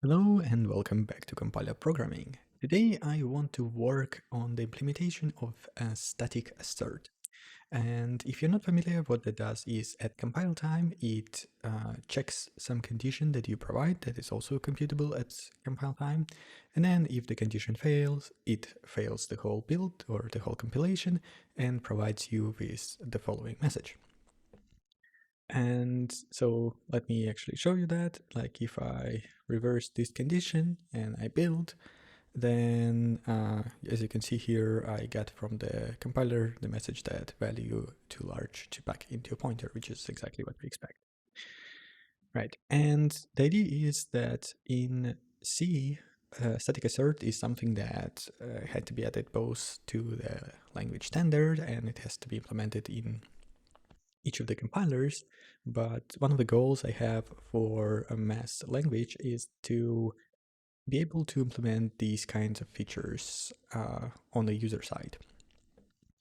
Hello and welcome back to Compiler Programming. Today I want to work on the implementation of a static assert. And if you're not familiar, what that does is at compile time, it checks some condition that you provide that is also computable at compile time. And then if the condition fails, it fails the whole build or the whole compilation and provides you with the following message. And so let me actually show you that. Like if I reverse this condition and I build, then as you can see here, I got from the compiler the message that value too large to pack into a pointer, which is exactly what we expect. Right, and the idea is that in C, static assert is something that had to be added both to the language standard and it has to be implemented in each of the compilers, but one of the goals I have for a mass language is to be able to implement these kinds of features on the user side.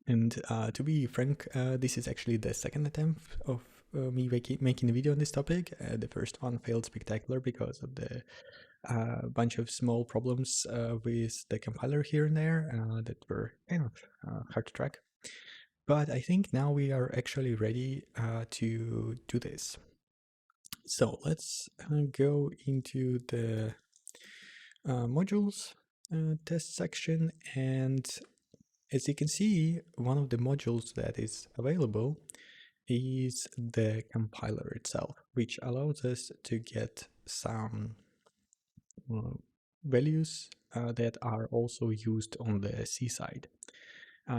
And to be frank, this is actually the second attempt of me making a video on this topic. The first one failed spectacular because of the bunch of small problems with the compiler here and there that were kind of hard to track. But I think now we are actually ready to do this. So let's go into the modules test section, and as you can see, one of the modules that is available is the compiler itself, which allows us to get some values that are also used on the C side.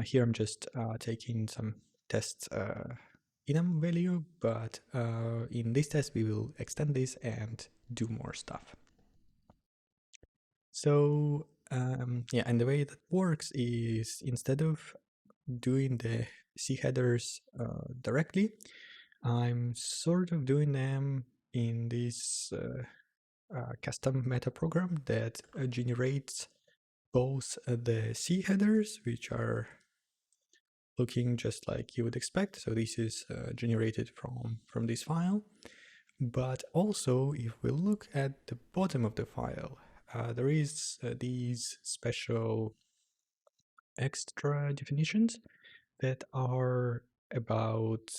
Here I'm just taking some tests enum value, but in this test we will extend this and do more stuff. So yeah, and the way that works is instead of doing the C headers directly, I'm sort of doing them in this custom metaprogram that generates both the C headers, which are looking just like you would expect. So this is generated from this file. But also, if we look at the bottom of the file, there is these special extra definitions that are about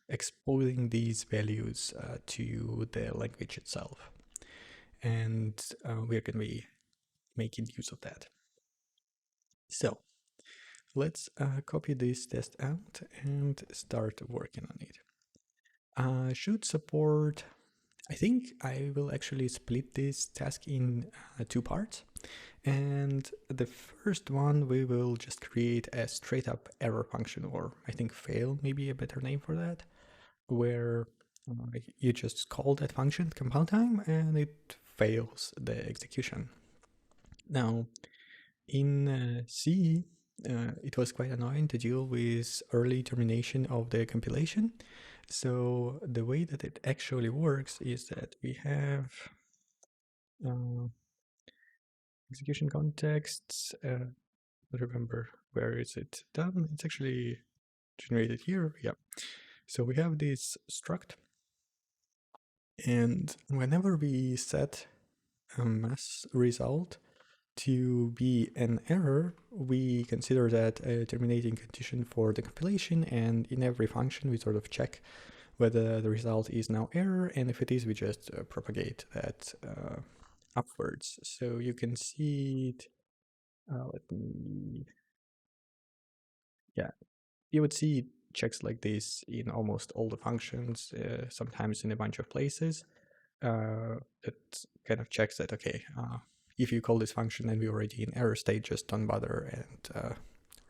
exposing these values to the language itself. And we're going to be making use of that. So let's copy this test out and start working on it. Should support, I think I will actually split this task in two parts. And the first one, we will just create a straight up error function, or I think fail may be a better name for that, where you just call that function at compile time and it fails the execution. Now, in C, it was quite annoying to deal with early termination of the compilation. So the way that it actually works is that we have execution contexts. Remember, where is it done? It's actually generated here. Yeah. So we have this struct, and whenever we set a mass result to be an error, we consider that a terminating condition for the compilation, and in every function we sort of check whether the result is now error, and if it is, we just propagate that upwards. So you can see it, let me, yeah, you would see checks like this in almost all the functions, sometimes in a bunch of places. It kind of checks that, okay, if you call this function and we're already in error state, just don't bother and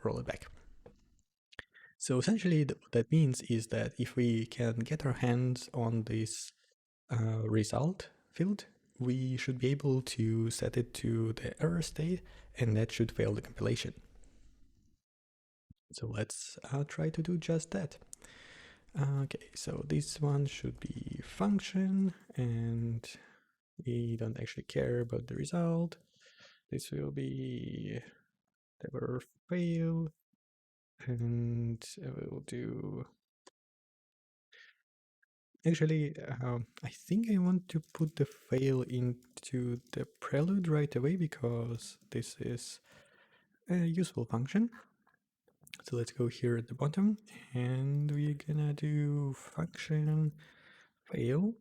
roll it back. So essentially what that means is that if we can get our hands on this result field, we should be able to set it to the error state, and that should fail the compilation. So let's try to do just that. Okay, so this one should be function, and we don't actually care about the result. This will be never fail, and we will do Actually, I think I want to put the fail into the prelude right away because this is a useful function. So let's go here at the bottom and we're gonna do function fail,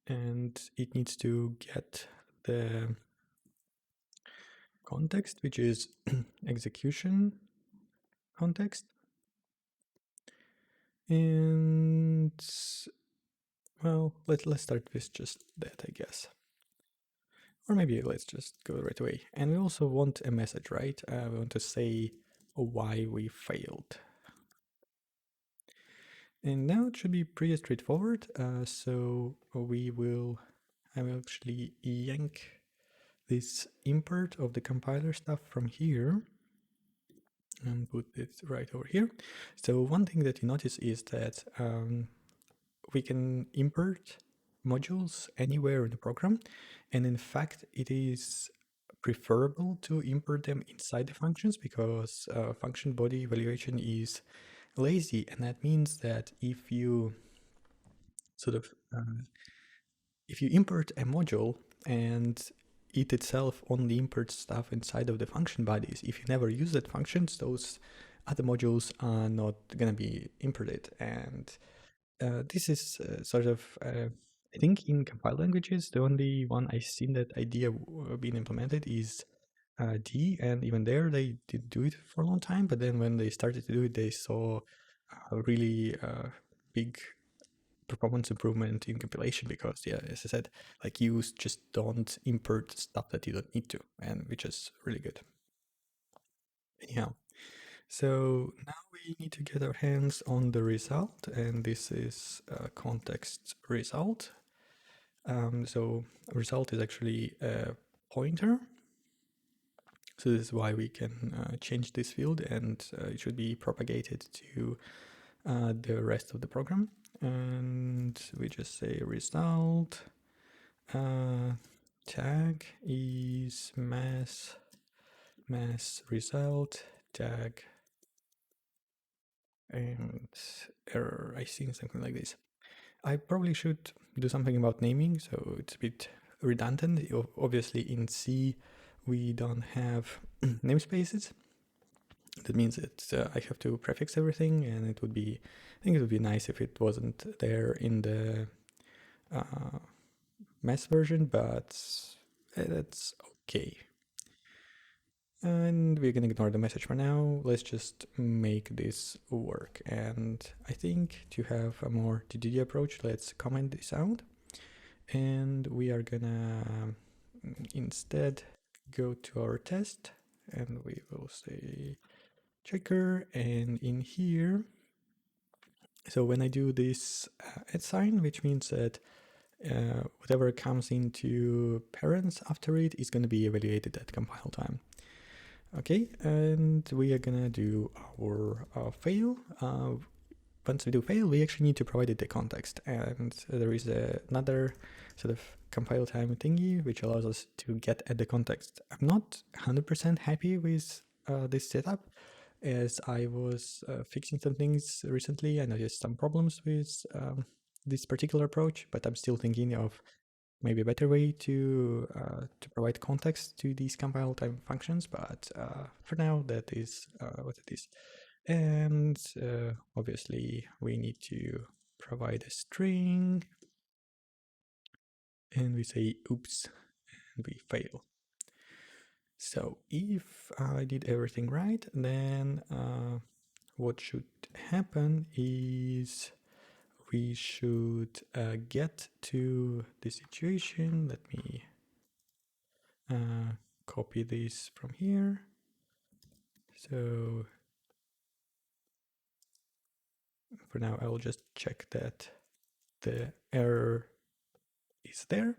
and it needs to get the context, which is execution context. And well, let's start with just that, I guess. Or maybe let's just go right away. And we also want a message, right? We want to say why we failed. And now it should be pretty straightforward. So I will actually yank this import of the compiler stuff from here and put it right over here. So one thing that you notice is that we can import modules anywhere in the program. And in fact, it is preferable to import them inside the functions because function body evaluation is lazy. And that means that if you sort of if you import a module and it itself only imports stuff inside of the function bodies, if you never use that functions, those other modules are not going to be imported. And this is sort of, I think in compiled languages, the only one I've seen that idea being implemented is D, and even there they did do it for a long time, but then when they started to do it, they saw a really big performance improvement in compilation because, yeah, as I said, like you just don't import stuff that you don't need to, and which is really good. Anyhow, so now we need to get our hands on the result, and this is a context result. So result is actually a pointer. So this is why we can change this field, and it should be propagated to the rest of the program. And we just say result tag is mass result tag and error. I think something like this. I probably should do something about naming, so it's a bit redundant. Obviously in C we don't have namespaces. That means that I have to prefix everything, and it would be, I think it would be nice if it wasn't there in the mass version, but that's okay. And we're gonna ignore the message for now. Let's just make this work. And I think to have a more TDD approach, let's comment this out. And we are gonna instead go to our test, and we will say checker, and in here, so when I do this @ sign, which means that whatever comes into parents after it is going to be evaluated at compile time. Okay, and we are gonna do our fail. Once we do fail, we actually need to provide it the context, and there is another sort of compile time thingy which allows us to get at the context. I'm not 100% happy with this setup, as I was fixing some things recently. I noticed some problems with this particular approach, but I'm still thinking of maybe a better way to provide context to these compile time functions. But for now, that is what it is. And obviously, we need to provide a string, and we say oops, and we fail. So if I did everything right, then what should happen is we should get to the situation. Let me copy this from here. So for now, I will just check that the error is there.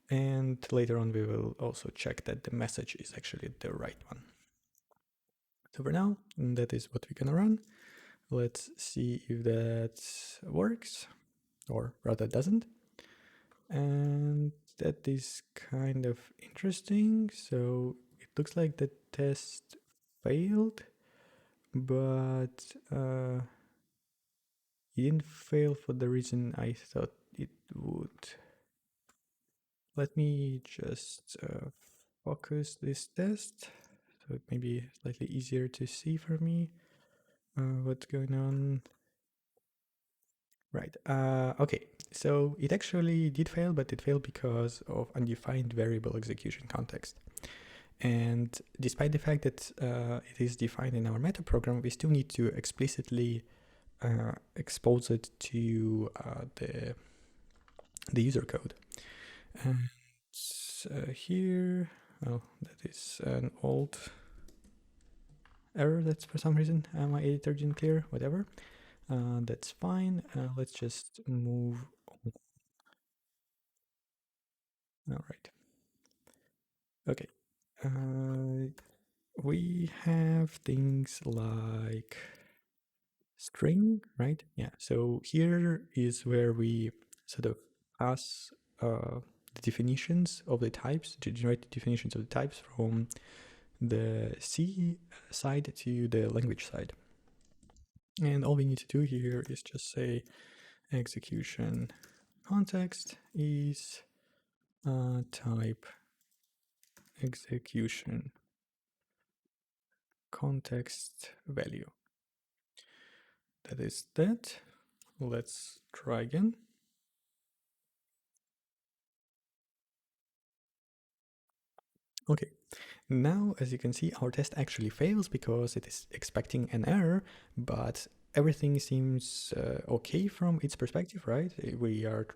And later on, we will also check that the message is actually the right one. So for now, that is what we're gonna run. Let's see if that works, or rather doesn't. And that is kind of interesting. So it looks like the test failed, but it didn't fail for the reason I thought it would. Let me just focus this test so it may be slightly easier to see for me what's going on. Right. Okay. So it actually did fail, but it failed because of undefined variable execution context. And despite the fact that it is defined in our metaprogram, we still need to explicitly expose it to the user code. And here, well, that is an old error that's for some reason my editor didn't clear, whatever. That's fine. Let's just move on. All right. Okay. We have things like string, right? Yeah. So here is where we sort of pass the definitions of the types, to generate the definitions of the types from the C side to the language side. And all we need to do here is just say execution context is type execution context value. That is that. Let's try again. Okay, now as you can see, our test actually fails because it is expecting an error, but everything seems okay from its perspective, right? We are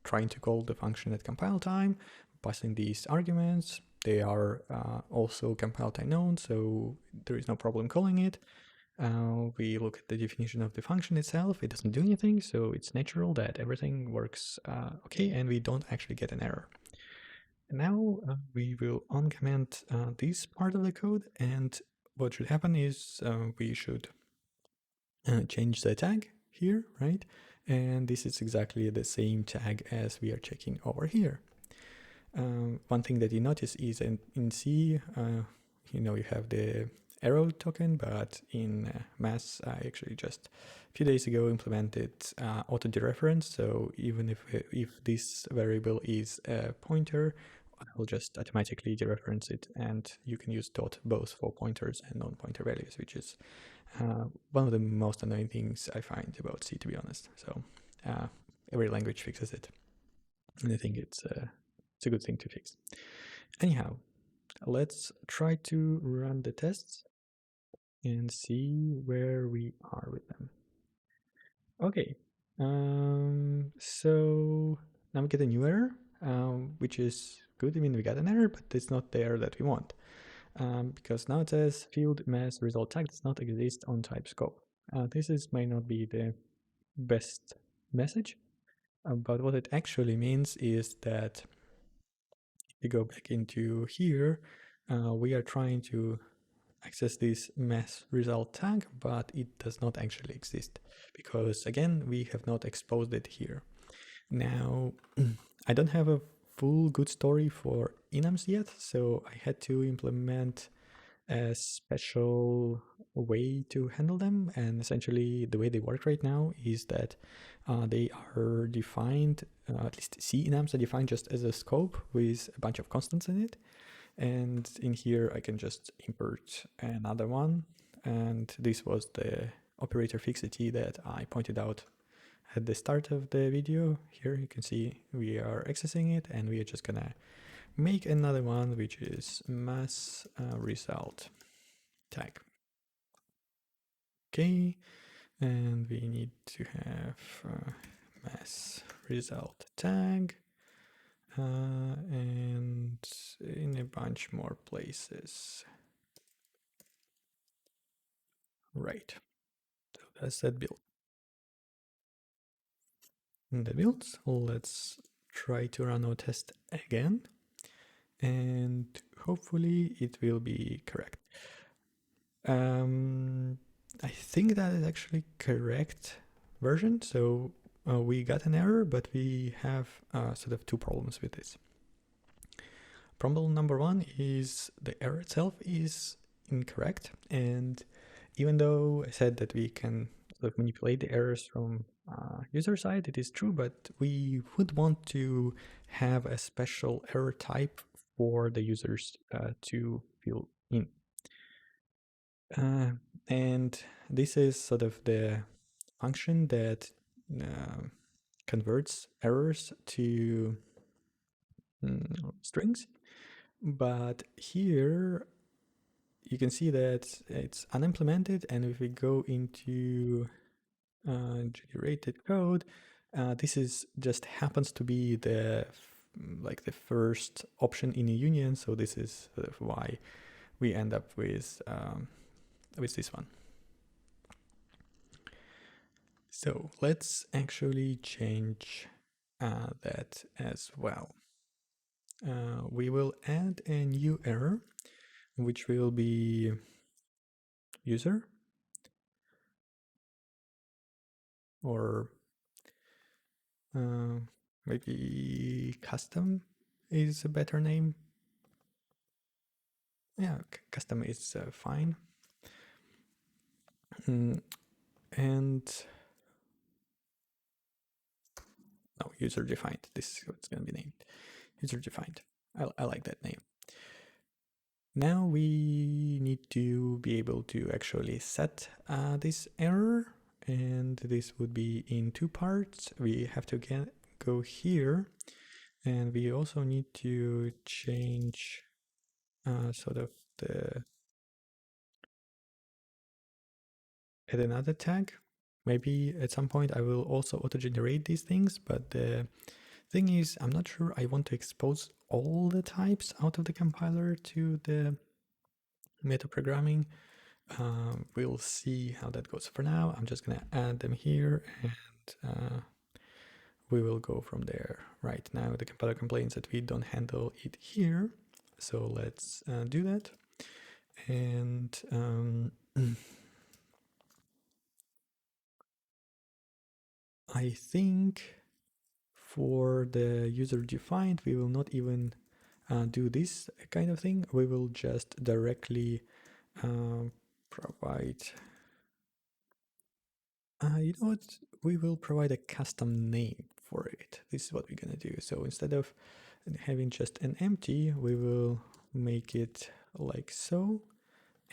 trying to call the function at compile time, passing these arguments. They are also compile time known, so there is no problem calling it. We look at the definition of the function itself. It doesn't do anything, so it's natural that everything works okay, and we don't actually get an error. Now we will uncomment this part of the code, and what should happen is we should change the tag here, right? And this is exactly the same tag as we are checking over here. One thing that you notice is in C, you have the arrow token, but in mass, I actually just a few days ago implemented auto dereference. So even if this variable is a pointer, I'll just automatically dereference it, and you can use dot both for pointers and non-pointer values, which is one of the most annoying things I find about C, to be honest. So every language fixes it, and I think it's a good thing to fix. Anyhow, let's try to run the tests and see where we are with them. Okay, so now we get a new error, which is good. I mean, we got an error, but it's not the error that we want. Because now it says field mass result tag does not exist on type scope. May not be the best message, but what it actually means is that if we go back into here, we are trying to access this mass result tag, but it does not actually exist because again, we have not exposed it here. Now, I don't have a full good story for enums yet, so I had to implement a special way to handle them. And essentially the way they work right now is that they are defined, at least C enums are defined just as a scope with a bunch of constants in it. And in here I can just import another one. And this was the operator fixity that I pointed out at the start of the video. Here you can see we are accessing it, and we are just gonna make another one, which is mass result tag. Okay, and we need to have mass result tag and in a bunch more places. Right, so that's that build. In the builds, let's try to run our test again, and hopefully it will be correct. I think that is actually correct version. So we got an error, but we have sort of two problems with this. Problem number one is the error itself is incorrect. And even though I said that we can sort of manipulate the errors from user side, it is true, but we would want to have a special error type for the users to fill in. And this is sort of the function that converts errors to strings. But here you can see that it's unimplemented, and if we go into generated code, this is just happens to be the first option in a union. So this is sort of why we end up with this one. So let's actually change that as well. We will add a new error, which will be user, or maybe custom is a better name. Yeah, custom is fine. And no, user defined. This is what's going to be named. User defined. I like that name. Now we need to be able to actually set this error, and this would be in two parts. We have to go here, and we also need to change sort of add another tag. Maybe at some point I will also auto-generate these things, but the thing is, I'm not sure I want to expose all the types out of the compiler to the metaprogramming. We'll see how that goes. For now, I'm just gonna add them here, and we will go from there. Right now, the compiler complains that we don't handle it here, so let's do that. And I think for the user defined, we will not even do this kind of thing. We will just directly provide, you know what, we will provide a custom name for it. This is what we're gonna do. So instead of having just an empty, we will make it like so,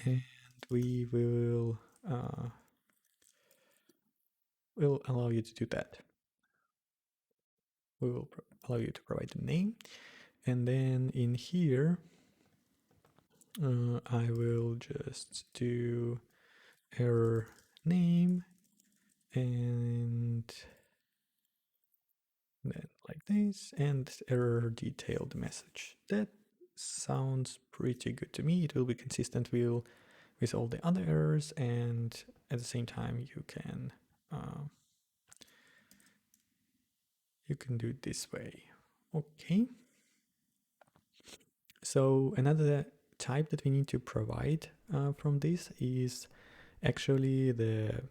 and we will allow you to do that. We will allow you to provide the name, and then in here I will just do error name, and then like this, and error detailed message. That sounds pretty good to me. It will be consistent with all the other errors, and at the same time you can do it this way. Okay. So another type that we need to provide from this is actually this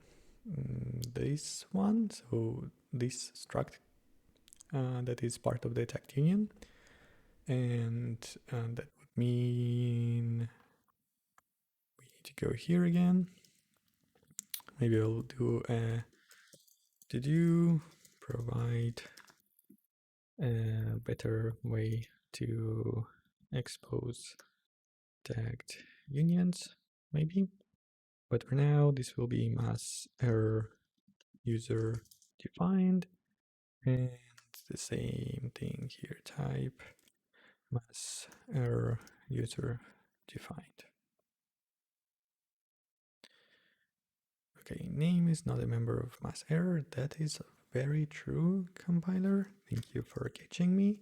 one. So this struct that is part of the tagged union, and that would mean we need to go here again. Maybe I'll do a did you provide a better way to expose tagged unions, maybe. But for now, this will be mass error user defined, and the same thing here, type mass error user defined. Okay, name is not a member of mass error. That is very true, compiler. Thank you for catching me.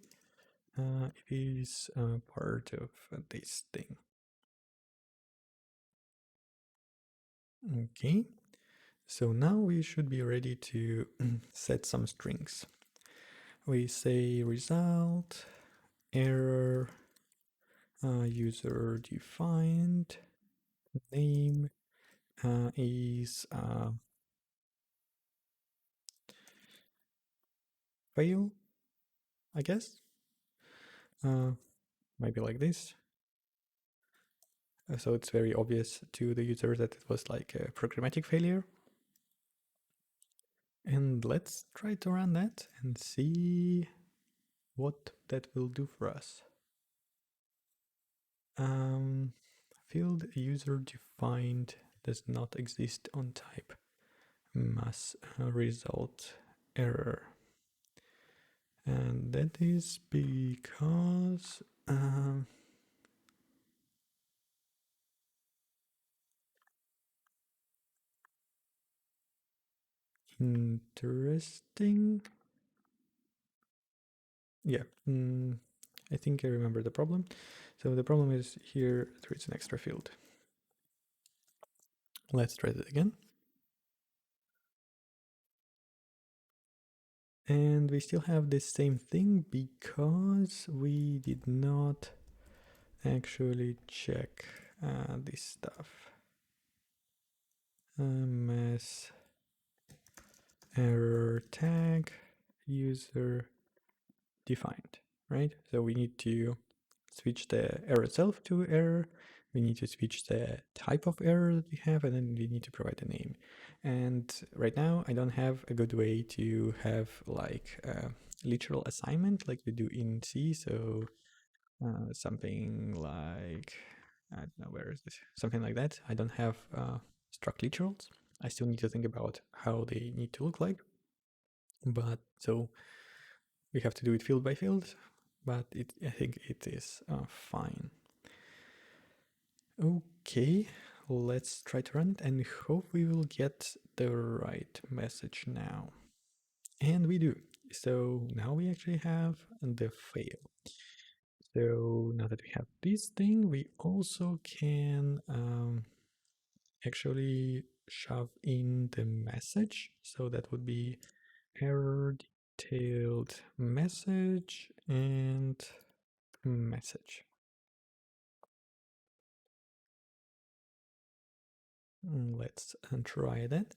It is part of this thing. Okay, so now we should be ready to set some strings. We say result error user defined name is fail, I guess. Maybe like this. So it's very obvious to the user that it was like a programmatic failure. And let's try to run that and see what that will do for us. Field user defined does not exist on type mass result error. And that is because interesting. Yeah, I think I remember the problem. So the problem is here there is an extra field. Let's try that again. And we still have the same thing because we did not actually check this stuff. Mass error tag user defined, right? So we need to switch the error itself to error. We need to switch the type of error that we have, and then we need to provide a name. And right now, I don't have a good way to have like a literal assignment like we do in C. So something like, I don't know, where is this? Something like that. I don't have struct literals. I still need to think about how they need to look like. But so we have to do it field by field, but I think it is fine. Okay, let's try to run it and hope we will get the right message now. And we do. So now we actually have the fail. So now that we have this thing, we also can actually shove in the message. So that would be error detailed message and message. Let's try that.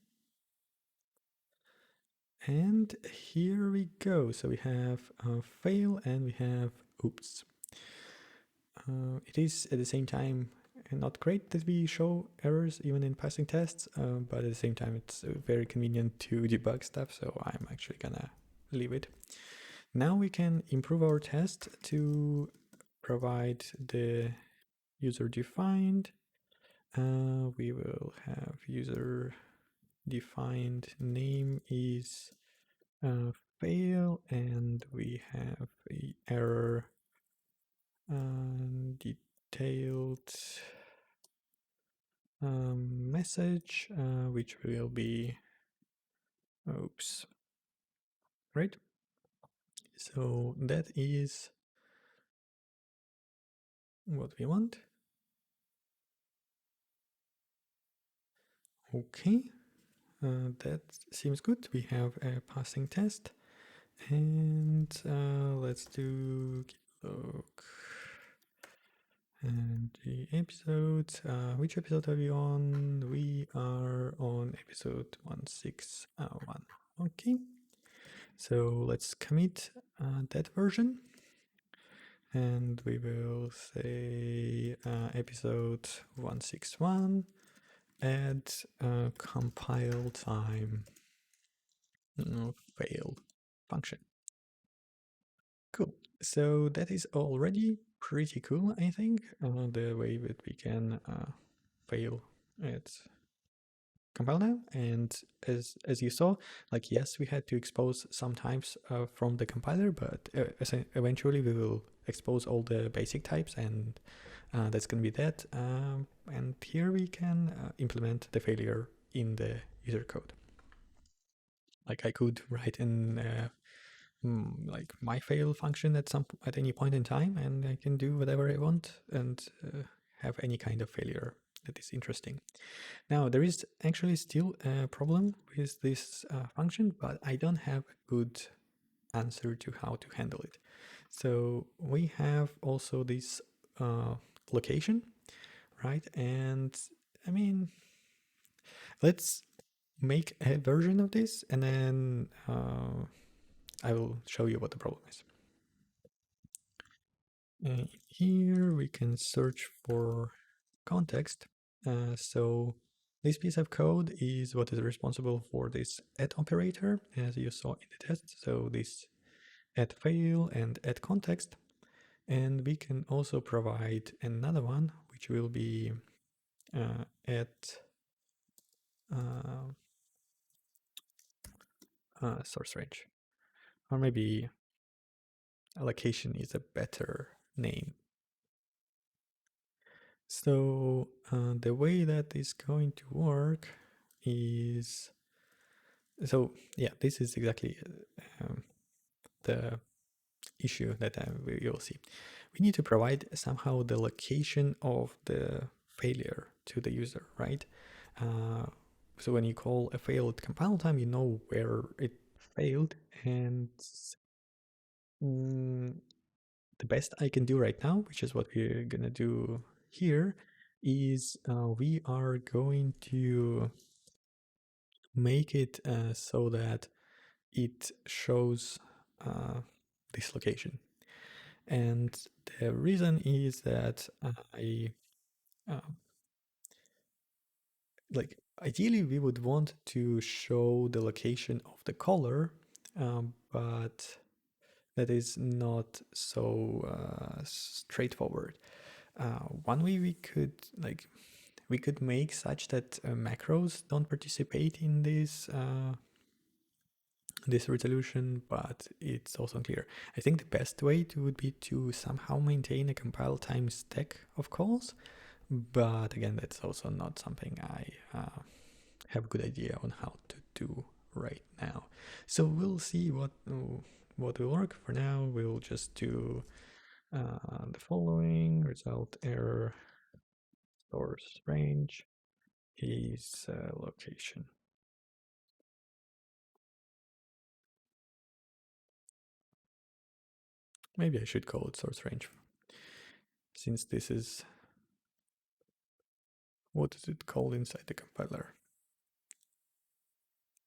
And here we go. So we have fail and we have oops. It is at the same time not great that we show errors even in passing tests, but at the same time it's very convenient to debug stuff, so I'm actually gonna leave it. Now we can improve our test to provide the user defined. We will have user defined name is fail, and we have a error detailed message, which will be oops, right? So that is what we want. Okay, that seems good. We have a passing test, and let's do look. And the episodes, which episode are we on? We are on episode 161. Okay, so let's commit that version. And we will say episode 161, add compile time fail function. Cool. So that is already pretty cool, I think, the way that we can fail at compile now. And as you saw, like, yes, we had to expose some types from the compiler, but eventually we will expose all the basic types, and that's going to be that. And here we can implement the failure in the user code. Like, I could write in like my fail function at any point in time, and I can do whatever I want and have any kind of failure that is interesting. Now, there is actually still a problem with this function, but I don't have a good answer to how to handle it. So we have also this location, right? And I mean, let's make a version of this, and then I will show you what the problem is. Here we can search for context. So This piece of code is what is responsible for this add operator, as you saw in the test. So this add fail and add context. And we can also provide another one, which will be add uh, source range. Or maybe allocation is a better name. So the way that is going to work is, so yeah, this is exactly the issue that you'll see. We need to provide somehow the location of the failure to the user, right? So when you call a fail at compile time, you know where it failed, and mm, the best I can do right now, which is what we're gonna do here, is we are going to make it so that it shows this location. And the reason is that I like ideally we would want to show the location of the color, but that is not so straightforward. One way we could make such that macros don't participate in this resolution, but it's also unclear. I think the best way would be to somehow maintain a compile time stack of calls, but again, that's also not something I have a good idea on how to do right now. So we'll see what will work. For now, we'll just do the following: result error source range is location. Maybe I should call it source range, since this is what is it called inside the compiler.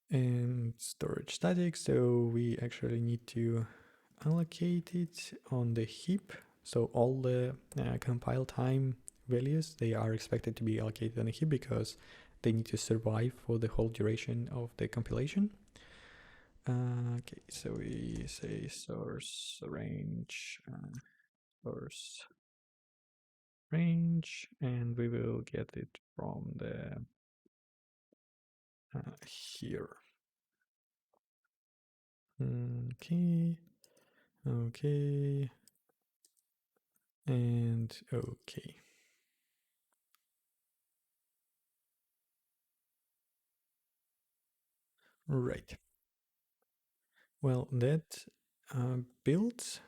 And storage static, so we actually need to allocate it on the heap. So all the compile time values, they are expected to be allocated on the heap because they need to survive for the whole duration of the compilation. Okay, so we say source range, and we will get it from the here. Okay, okay, and okay. Right. Well, that builds,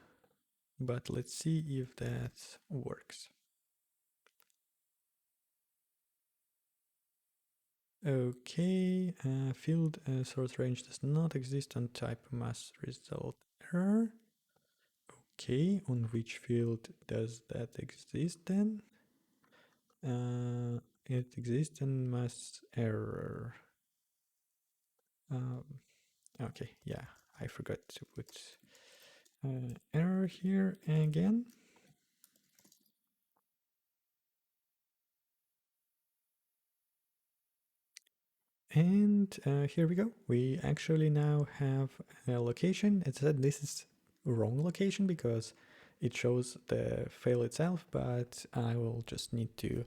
but let's see if that works. Okay, field source range does not exist on type mass result error. Okay, on which field does that exist then? It exists in mass error. Okay, yeah, I forgot to put error here again. And here we go. We actually now have a location. It said this is wrong location because it shows the fail itself, but I will just need to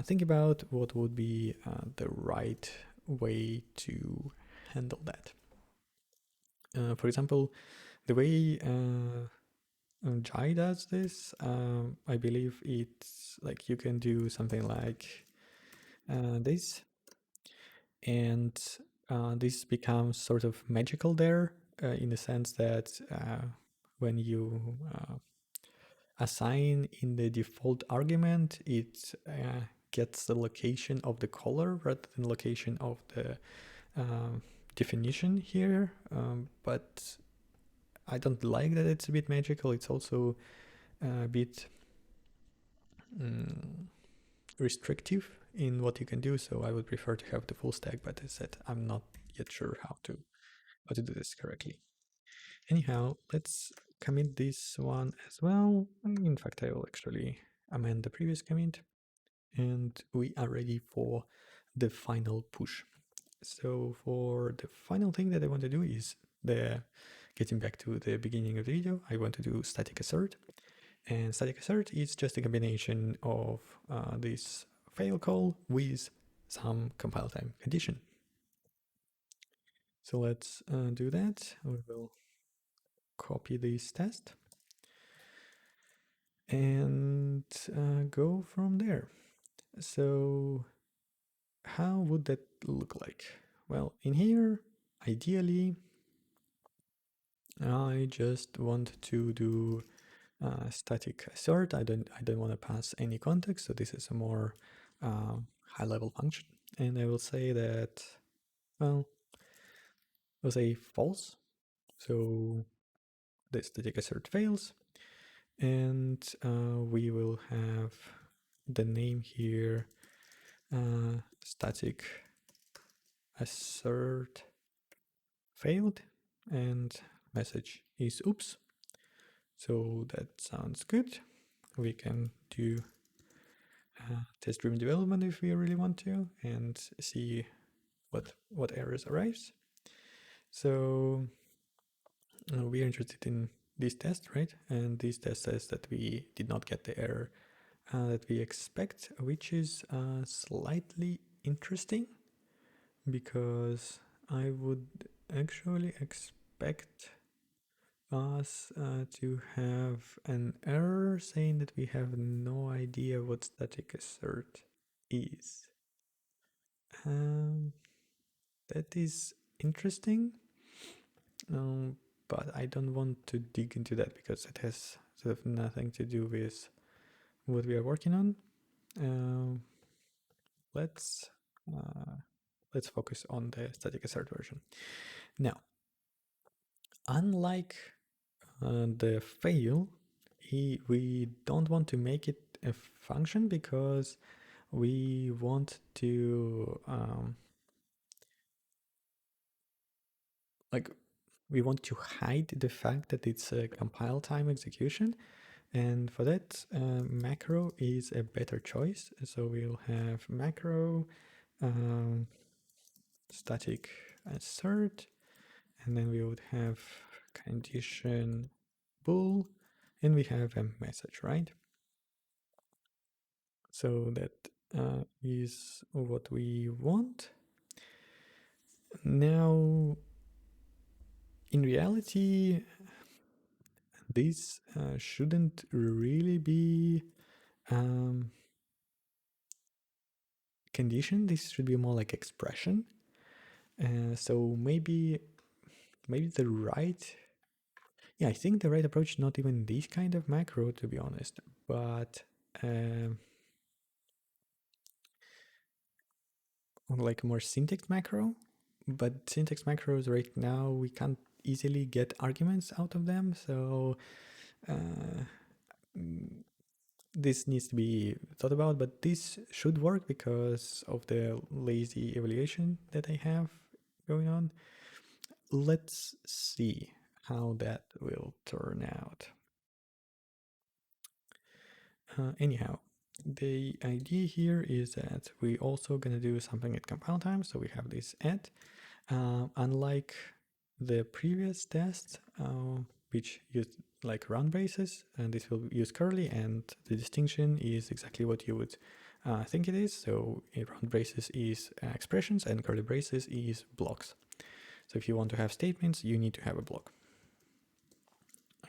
think about what would be the right way to handle that. For example, the way Jai does this, I believe it's like you can do something like this, and this becomes sort of magical there in the sense that when you assign in the default argument, it gets the location of the color rather than location of the definition here. But I don't like that it's a bit magical. It's also a bit restrictive in what you can do. So I would prefer to have the full stack, but as I said, I'm not yet sure how to do this correctly. Anyhow, let's commit this one as well. In fact, I will actually amend the previous commit, and we are ready for the final push. So for the final thing that I want to do is getting back to the beginning of the video, I want to do static assert. And static assert is just a combination of this fail call with some compile time condition. So let's do that. We will copy this test and go from there. So how would that look like? Well, in here, ideally, I just want to do static assert. I don't want to pass any context, so this is a more high-level function. And I will say that, well, we'll say false. So the static assert fails, and we will have the name here static assert failed, and message is oops. So that sounds good. We can do test-driven development if we really want to and see what errors arise. So we are interested in this test, right? And this test says that we did not get the error that we expect, which is slightly interesting because I would actually expect us to have an error saying that we have no idea what static assert is. That is interesting, but I don't want to dig into that because it has sort of nothing to do with what we are working on. Let's focus on the static assert version. Now, unlike the fail, we don't want to make it a function because we want to we want to hide the fact that it's a compile time execution, and for that macro is a better choice. So we'll have macro static assert, and then we would have condition bool, and we have a message, right? So that is what we want. Now, in reality, this shouldn't really be condition. This should be more like expression. So maybe the right, yeah, I think the right approach, not even this kind of macro, to be honest, but like more syntax macro. But syntax macros right now, we can't easily get arguments out of them, so this needs to be thought about, but this should work because of the lazy evaluation that I have going on. Let's see how that will turn out. Anyhow, the idea here is that we also gonna do something at compile time, so we have this add. Unlike the previous test, which used like round braces, and this will use curly, and the distinction is exactly what you would think it is. So round braces is expressions and curly braces is blocks. So if you want to have statements, you need to have a block.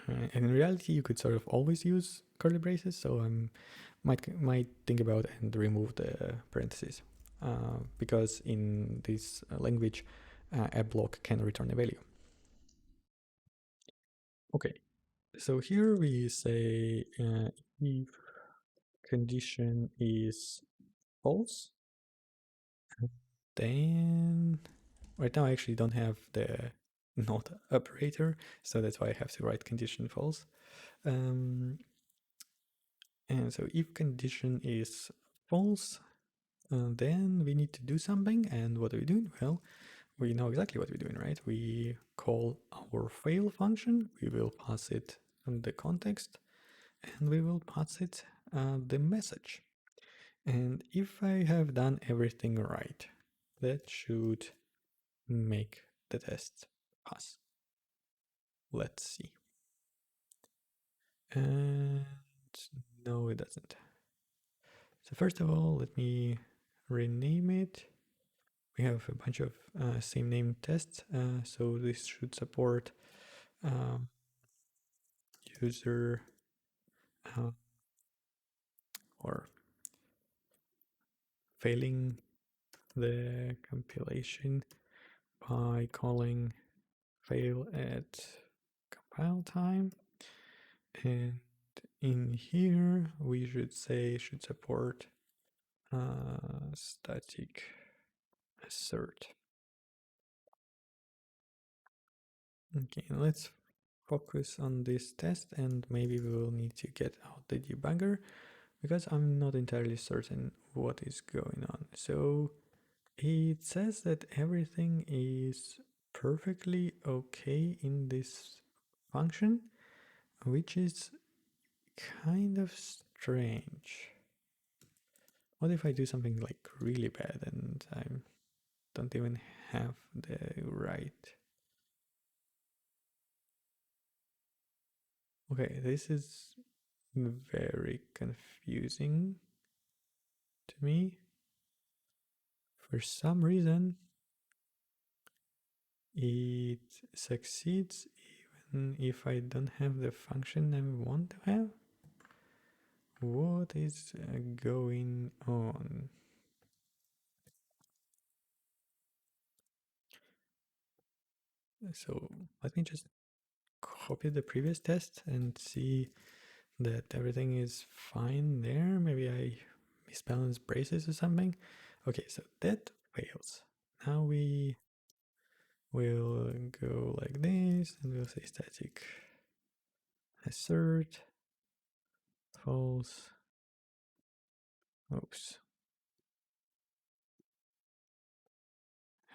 And in reality, you could sort of always use curly braces, so I might think about and remove the parentheses, because in this language, a block can return a value. Okay, so here we say if condition is false, then right now I actually don't have the not operator, so that's why I have to write condition false. And so if condition is false, then we need to do something. And what are we doing? Well, we know exactly what we're doing, right? We call our fail function, we will pass it the context, and we will pass it the message. And if I have done everything right, that should make the test pass. Let's see. And no, it doesn't. So first of all, let me rename it. We have a bunch of same name tests, so this should support um, user uh, or failing the compilation by calling fail at compile time. And in here, we should say should support static assert. Okay, let's focus on this test, and maybe we will need to get out the debugger because I'm not entirely certain what is going on. So it says that everything is perfectly okay in this function, which is kind of strange. What if I do something like really bad and I don't even have the right... Okay, this is very confusing to me. For some reason, it succeeds even if I don't have the function I want to have. What is going on? So let me just copy the previous test and see that everything is fine there. Maybe I misbalanced braces or something. Okay, so that fails. Now we will go like this and we'll say static assert false. Oops.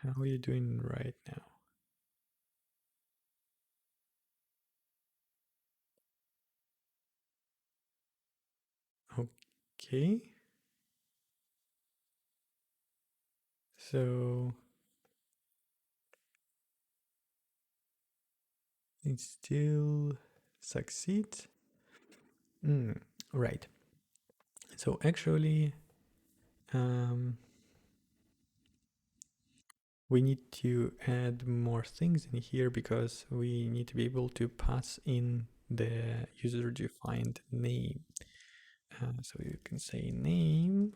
How are you doing right now? Okay. So it still succeeds. Right. So actually, we need to add more things in here because we need to be able to pass in the user defined name. So you can say name.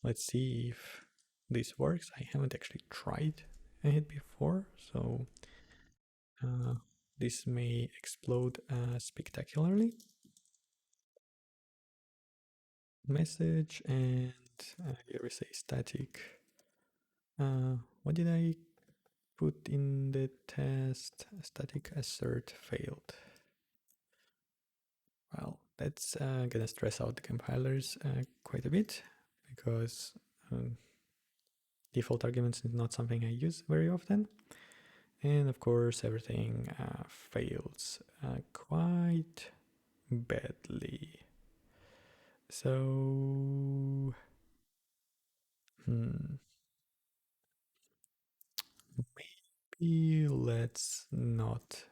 Let's see if this works. I haven't actually tried it before, so this may explode spectacularly. Message, and here we say static. What did I put in the test? Static assert failed. Well, that's gonna stress out the compilers quite a bit because default arguments is not something I use very often. And of course, everything fails quite badly. So, maybe let's not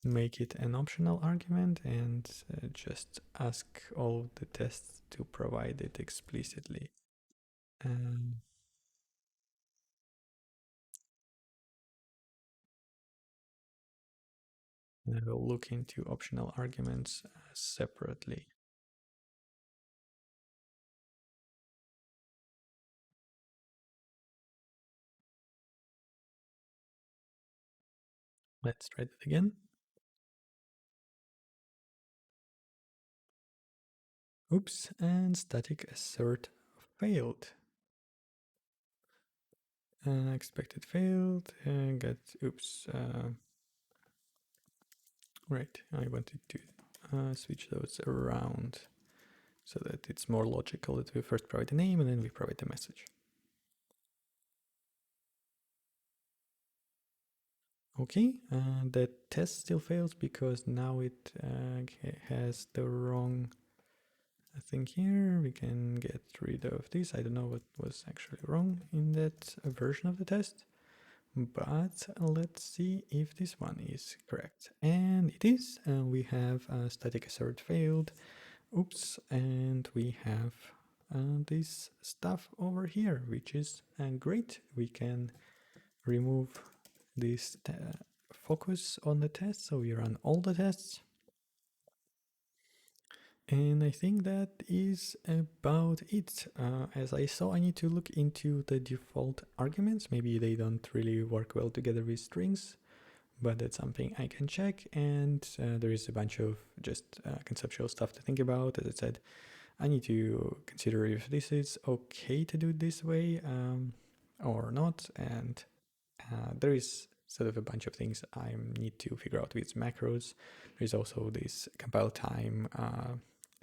make it an optional argument and just ask all the tests to provide it explicitly. I will look into optional arguments separately. Let's try that again. Oops, and static assert failed. Expected failed, got, oops. Right, I wanted to switch those around so that it's more logical that we first provide the name and then we provide the message. Okay, the test still fails because now it has the wrong I think here we can get rid of this. I don't know what was actually wrong in that version of the test, but let's see if this one is correct. And it is. We have static assert failed. Oops, and we have this stuff over here, which is great. We can remove this focus on the test, so we run all the tests. And I think that is about it. As I saw, I need to look into the default arguments. Maybe they don't really work well together with strings, but that's something I can check. And there is a bunch of just conceptual stuff to think about. As I said, I need to consider if this is okay to do it this way or not. And there is sort of a bunch of things I need to figure out with macros. There's also this compile time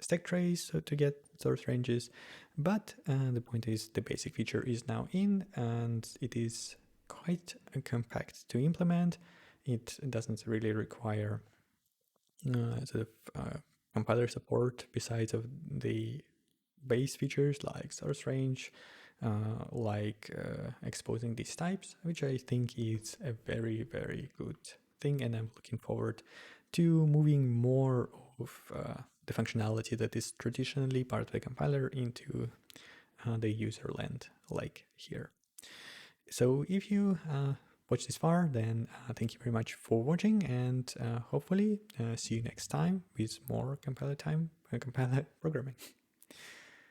stack trace to get source ranges. But the point is the basic feature is now in, and it is quite compact to implement. It doesn't really require sort of compiler support besides of the base features like source range, exposing these types, which I think is a very, very good thing. And I'm looking forward to moving more of the functionality that is traditionally part of the compiler into the user land, like here. So if you watched this far, then thank you very much for watching, and hopefully see you next time with more compiler time, compiler programming.